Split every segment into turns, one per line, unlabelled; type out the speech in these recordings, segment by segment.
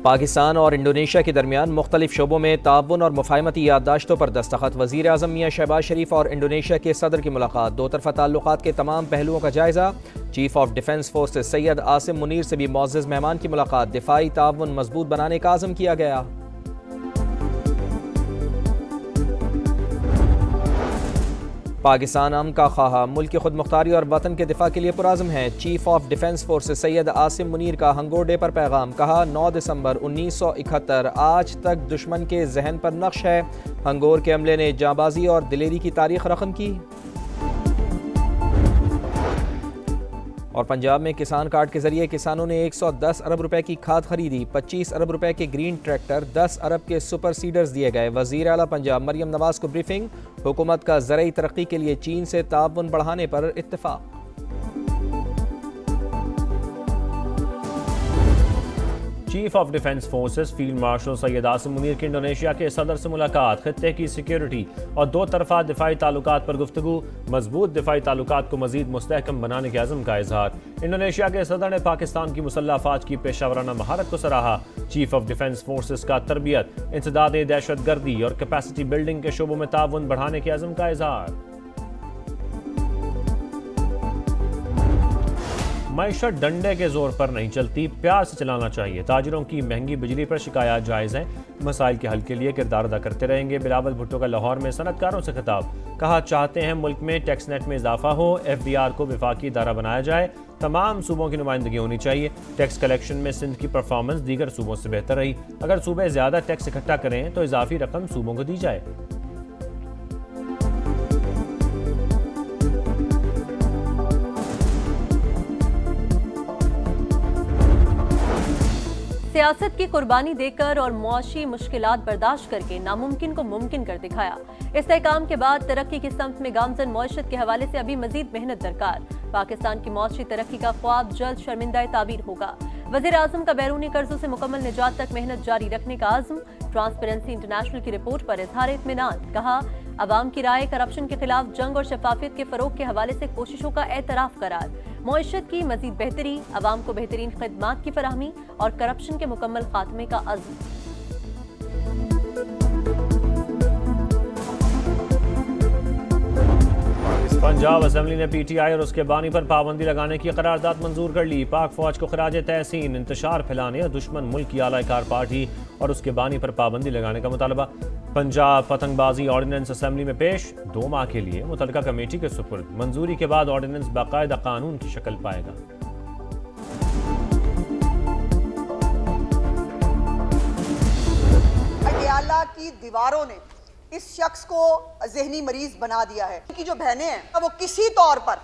पाकिस्तान और इंडोनेशिया के दरमियान मुख्तलिफ शोबों में ताउन और मुफाहमती याददाश्तों पर दस्तखत। वज़ीर आज़म मियां शहबाज शरीफ और इंडोनेशिया के सदर की मुलाकात। दो तरफ़ा ताल्लुकात के तमाम पहलुओं का जायज़ा। Chief of defence forces Syed Asim Munir से भी मुअज़्ज़ज़ मेहमान की मुलाकात। दिफाई ताउन मजबूत बनाने का आज़म किया गया। पाकिस्तान अमन का ख्वाह, मुल्क की खुद मुख्तारी और वतन के दिफा के लिए पुराज़म है। Chief of defence forces Syed Asim Munir का हंगोर डे पर पैगाम। कहा 9 दिसंबर 1971 आज तक दुश्मन के जहन पर नक्श है। हंगोर के अमले ने जांबाजी और दिलेरी की तारीख रकम की। और पंजाब में किसान कार्ड के जरिए किसानों ने 110 अरब रुपए की खाद खरीदी। 25 अरब रुपए के ग्रीन ट्रैक्टर, 10 अरब के सुपर सीडर्स दिए गए। वज़ीर आला पंजाब मरियम नवाज को ब्रीफिंग। हुकूमत का ज़रई तरक्की के लिए चीन से ताउन बढ़ाने पर इत्तेफाक।
Chief of defence forces field marshal Syed Asim Munir की इंडोनेशिया के सदर से मुलाकात। खित्ते की सिक्योरिटी और दो तरफा दिफाई ताल्लुकात पर गुफ्तगू। मजबूत दिफाई ताल्लुकात को मजीद मुस्तहकम बनाने के अज़म का इजहार। इंडोनेशिया के सदर ने पाकिस्तान की मुसल्लह अफवाज की पेशावराना महारत को सराहा। चीफ ऑफ डिफेंस फोर्सेस का तरबियत, इंसदाद दहशत गर्दी और कैपेसिटी बिल्डिंग के शोबों में ताउन बढ़ाने के अज़म का इजहार। मईशत डंडे के जोर पर नहीं चलती, प्यार से चलाना चाहिए। ताजिरों की महंगी बिजली पर शिकायत जायज़ है। मसाइल के हल के लिए किरदार अदा करते रहेंगे। बिलावल भुट्टो का लाहौर में सनतकारों से खिताब। कहा चाहते हैं मुल्क में टैक्स नेट में इजाफा हो। FDR को विफाकी इदारा बनाया जाए। तमाम सूबों की नुमाइंदगी होनी चाहिए। टैक्स कलेक्शन में सिंध की परफॉर्मेंस दीगर सूबों से बेहतर रही। अगर सूबे ज़्यादा टैक्स इकट्ठा करें तो इजाफी रकम सूबों को दी जाए।
सियासत की कुर्बानी देकर और मुआशी मुश्किलात बर्दाश्त करके नामुमकिन को मुमकिन कर दिखाया। इस्तेहकाम के बाद तरक्की की समत में गामजन मईशत के हवाले से अभी मजीद मेहनत दरकार। पाकिस्तान की मुआशी तरक्की का ख्वाब जल्द शर्मिंदा ताबीर होगा। वज़ीर आज़म का बैरूनी कर्जों से मुकम्मल निजात तक मेहनत जारी रखने का आज़म। ट्रांसपेरेंसी इंटरनेशनल की रिपोर्ट पर इजहार इत्मीनान। कहा अवाम की राय करप्शन के खिलाफ जंग और शफाफियत के फरोग के हवाले से कोशिशों का एतराफ़ करार। मईशत की मजीद बेहतरी, अवाम को बेहतरीन खिदमात की फराहमी और करप्शन के मुकम्मल खात्मे का अज़्म।
पंजाब असेंबली ने PTI और उसके बानी पर पाबंदी लगाने की करारदाद मंजूर कर ली। पाक फौज को खराज तहसीन। इंतशार फैलाने और दुश्मन मुल्क की आलाकार पार्टी और उसके बानी पर पाबंदी लगाने का मुतालबा। पंजाब पतंगबाजी ऑर्डिनेंस असेंबली में पेश। 2 माह के लिए मुतलका कमेटी के सुपुर्द। मंजूरी के बाद ऑर्डिनेंस बाकायदा कानून की शक्ल पाएगा।
पटियाला की दीवारों ने इस शख्स को ज़हनी मरीज बना दिया है। उनकी जो बहनें हैं वो किसी तौर पर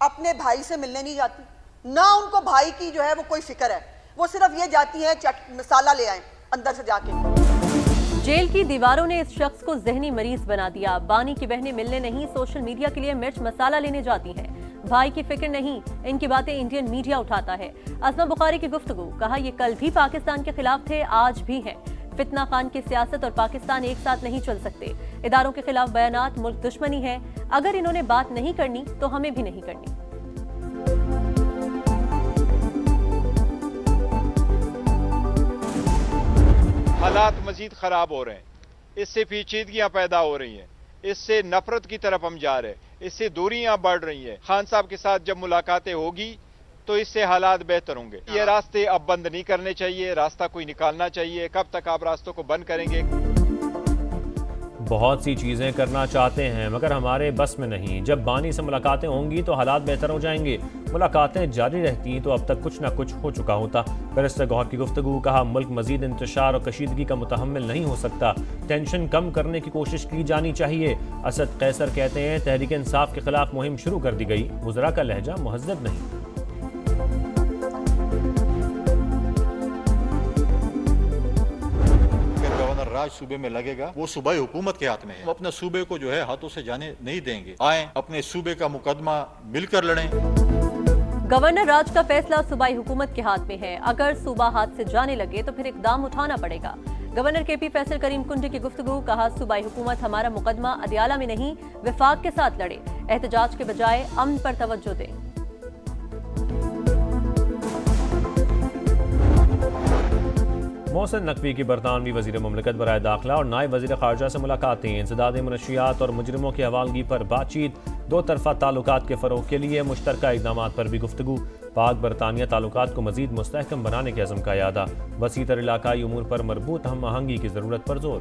अपने भाई से मिलने नहीं जाती, ना उनको भाई की जो है वो कोई फिक्र है। वो सिर्फ ये जाती हैं मसाला ले आए अंदर से जाके।
जेल की दीवारों ने इस शख्स को ज़हनी मरीज बना दिया। बानी की बहनें मिलने नहीं, सोशल मीडिया के लिए मिर्च मसाला लेने जाती हैं। भाई की फिक्र नहीं, इनकी बातें इंडियन मीडिया उठाता है। अस्मा बुखारी की गुफ्तगू। कहा ये कल भी पाकिस्तान के खिलाफ थे, आज भी हैं। फितना खान की सियासत और पाकिस्तान एक साथ नहीं चल सकते। इदारों के खिलाफ बयानात मुल्क दुश्मनी है। अगर इन्होंने बात नहीं करनी तो हमें भी नहीं करनी।
हालात मजीद खराब हो रहे हैं। इससे पेचीदगियां पैदा हो रही हैं। इससे नफरत की तरफ हम जा रहे हैं। इससे दूरियां बढ़ रही हैं। खान साहब के साथ जब मुलाकातें होगी तो इससे हालात बेहतर होंगे। ये रास्ते अब बंद नहीं करने चाहिए, रास्ता कोई निकालना चाहिए। कब तक आप रास्तों को बंद करेंगे?
बहुत सी चीज़ें करना चाहते हैं मगर हमारे बस में नहीं। जब बानी से मुलाकातें होंगी तो हालात बेहतर हो जाएंगे। मुलाकातें जारी रहती तो अब तक कुछ ना कुछ हो चुका होता। बैरिस्टर गौहर की गुफ्तगू। कहा मुल्क मजीद इंतशार और कशीदगी का मुतहम्मिल नहीं हो सकता। टेंशन कम करने की कोशिश की जानी चाहिए। असद कैसर कहते हैं तहरीक इंसाफ के खिलाफ मुहिम शुरू कर दी गई। मुजरा का लहजा मुहज्जब नहीं।
राज सूबे में लगेगा वो सूबाई हुकूमत के हाथ में है। हम अपने सूबे को जो है हाथों से जाने नहीं देंगे। आए अपने सूबे का मुकदमा मिलकर लड़ें।
गवर्नर राज का फैसला सूबाई हुकूमत के हाथ में है। अगर सूबा हाथ से जाने लगे तो फिर इकदाम उठाना पड़ेगा। गवर्नर KP फैसल करीम कुंडी की गुफ्तगू। कहा सूबाई हुकूमत हमारा मुकदमा अदियाला में नहीं विफाक के साथ लड़े। एहतजाज के बजाय अमन पर तवज्जो दें।
मोहसिन नकवी की बरतानवी वजीर मुमलिकत बराए दाखिला और नायब वजीर खारजा से मुलाकातें, इंसदाद मनशियात और मुजरिमों की हवालगी पर बातचीत, दो तरफा ताल्लुकात के फ़रोग के लिए मुश्तरका इक़दाम पर भी गुफ्तगू। पाक बरतानिया ताल्लुकात को मज़ीद मुस्तहकम बनाने के अज़म का यादा, वसीतर इलाकाई उमूर पर मरबूत हम आहंगी की ज़रूरत पर जोर।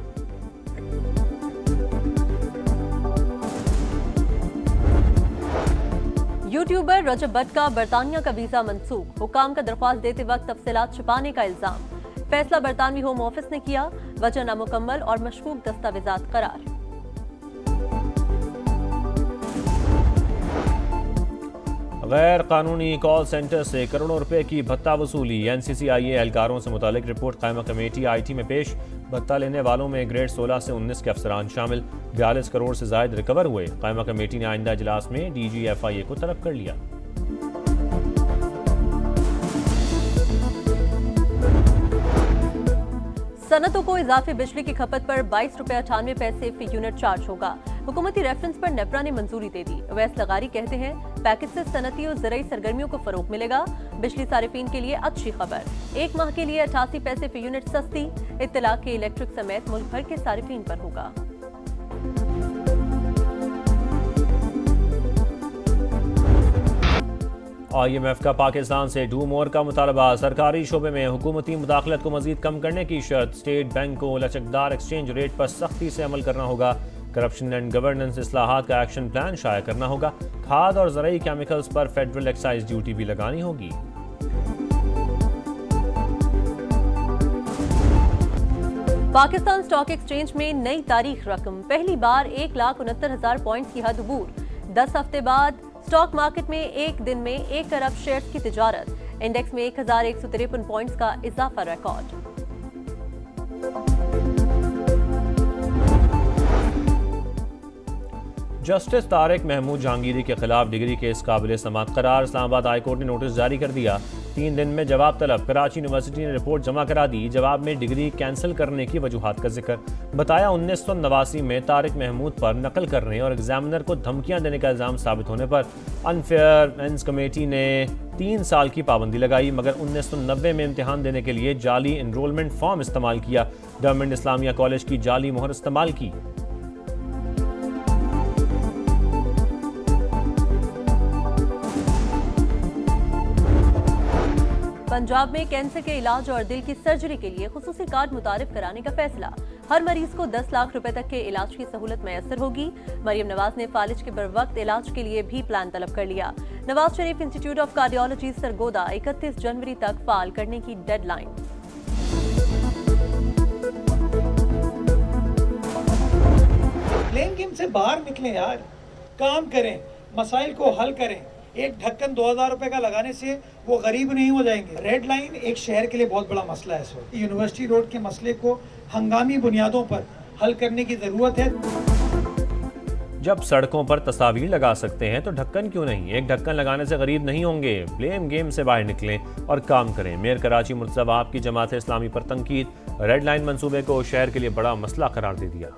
यूट्यूबर रजब भट्ट का बरतानिया का वीजा मंसूख, हुकाम का दरख्वास्त देते वक्त तफसीलात छुपाने का इल्जाम। फैसला बरतानवी होम ऑफिस ने किया, वजह नामुकम्मल और मशकूक दस्तावेजात करार।
गैर कानूनी कॉल सेंटर से करोड़ों रुपए की भत्ता वसूली, NCCIA एहलकारों से मुतालिक रिपोर्ट कायमा कमेटी IT में पेश। भत्ता लेने वालों में ग्रेड 16 से 19 के अफसरान शामिल, 42 करोड़ से जायद रिकवर हुए। कायमा कमेटी ने आइंदा इजलास में DG FIA को तलब कर लिया।
सनतों को इजाफी बिजली की खपत पर 22 रुपये 98 पैसे फी यूनिट चार्ज होगा। हुकूमती रेफरेंस पर नेपरा ने मंजूरी दे दी। अवैस लगारी कहते हैं पैकेज से सनती और ज़राई सरगर्मियों को फरोग मिलेगा। बिजली सारिफीन के लिए अच्छी खबर, 1 माह के लिए 88 पैसे फी यूनिट सस्ती। इत्तला के इलेक्ट्रिक समेत मुल्क भर के सारिफीन पर होगा।
IMF का पाकिस्तान से डू मोर का मुतालबा, सरकारी शोबे में हुकूमती मुदाखलत को मजीद कम करने की शर्त। स्टेट बैंक को लचकदार एक्सचेंज रेट पर सख्ती से अमल करना होगा। करप्शन एंड गवर्नेंस इस्लाहात का एक्शन प्लान शाया करना होगा। खाद और ज़राई केमिकल्स पर फेडरल एक्साइज ड्यूटी भी लगानी होगी।
पाकिस्तान स्टॉक एक्सचेंज में नई तारीख रकम, पहली बार 1,69,000 पॉइंट्स की हद अबूर। 10 हफ्ते बाद स्टॉक मार्केट में एक दिन में 1 अरब शेयर्स की तिजारत। इंडेक्स में 1,153 पॉइंट्स का इजाफा रिकॉर्ड।
जस्टिस तारिक महमूद जहांगीरी के खिलाफ डिग्री केस काबिल समाअत करार। इस्लामाबाद हाई कोर्ट ने नोटिस जारी कर दिया, 3 दिन में जवाब तलब। कराची यूनिवर्सिटी ने रिपोर्ट जमा करा दी, जवाब में डिग्री कैंसिल करने की वजूहात का जिक्र। बताया 1989 में तारिक महमूद पर नकल करने और एग्जामिनर को धमकियां देने का इल्जाम साबित होने पर अनफेयर एंड्स कमेटी ने 3 साल की पाबंदी लगाई, मगर 1990 में इम्तिहान देने के लिए जाली एनरोलमेंट फॉर्म इस्तेमाल किया। गवर्नमेंट इस्लामिया कॉलेज की जाली मोहर इस्तेमाल की।
पंजाब में कैंसर के इलाज और दिल की सर्जरी के लिए खुसूसी कार्ड मुतारिफ कराने का फैसला। हर मरीज को 10 लाख रुपए तक के इलाज की सहूलत मैसर होगी। मरियम नवाज ने फालिज के बरवक्त इलाज के लिए भी प्लान तलब कर लिया। Nawaz Sharif institute of cardiology Sargodha 31 जनवरी तक फाल करने की डेडलाइन।
ब्लेम गेम से बाहर निकलें यार, काम करें, मसाइल को हल करें। एक ढक्कन 2000 रुपए का लगाने से वो गरीब नहीं हो जाएंगे। रेड लाइन एक शहर के लिए बहुत बड़ा मसला है इस वक्त। यूनिवर्सिटी रोड के मसले को हंगामी बुनियादों पर हल करने की जरूरत है।
जब सड़कों पर तस्वीर लगा सकते हैं तो ढक्कन क्यों नहीं? एक ढक्कन लगाने से गरीब नहीं होंगे। ब्लेम गेम से बाहर निकलें और काम करें। मेयर कराची मुर्तज़ा वहाब की जमात इस्लामी पर तनकीद, रेड लाइन मंसूबे को शहर के लिए बड़ा मसला करार दे दिया।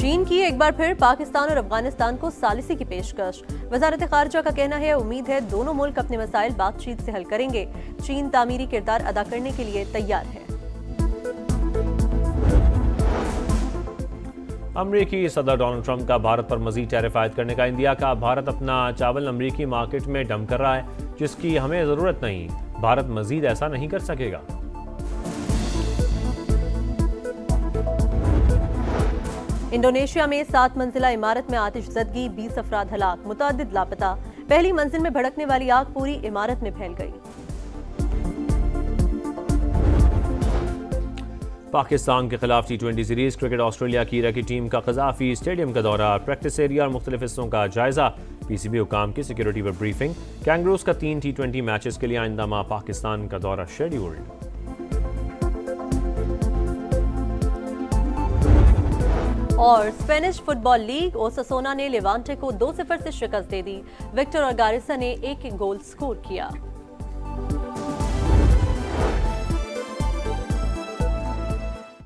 चीन की एक बार फिर पाकिस्तान और अफगानिस्तान को सालिसी की पेशकश। वजारत खारजा का कहना है उम्मीद है दोनों मुल्क अपने मसाइल बातचीत से हल करेंगे। चीन तामीरी किरदार अदा करने के लिए तैयार है।
अमरीकी सदर डोनाल्ड ट्रंप का भारत पर मजीद टैरिफ आयद करने का इंडिया का। भारत अपना चावल अमरीकी मार्केट में डंप कर रहा है, जिसकी हमें जरूरत नहीं। भारत मजीद ऐसा नहीं कर सकेगा।
इंडोनेशिया में 7 मंजिला इमारत में आतिशज़दगी, 20 अफराद हलाक, मुतअद्दिद लापता। पहली मंजिल में भड़कने वाली आग पूरी इमारत में फैल गई।
पाकिस्तान के खिलाफ T20 सीरीज क्रिकेट। ऑस्ट्रेलिया की इराकी टीम का कज़ाफी स्टेडियम का दौरा, प्रैक्टिस एरिया और मुख्तलिफ हिस्सों का जायजा। PCB हुकाम की सिक्योरिटी पर ब्रीफिंग। कैंगरूज का 3 T20 मैचेस के लिए आइंदा माह पाकिस्तान का दौरा शेड्यूल्ड।
और स्पेनिश फुटबॉल लीग, ओसासुना ने लेवांटे को 2-0 से शिकस्त दे दी। विक्टर और गारिसा ने 1-1 गोल स्कोर किया।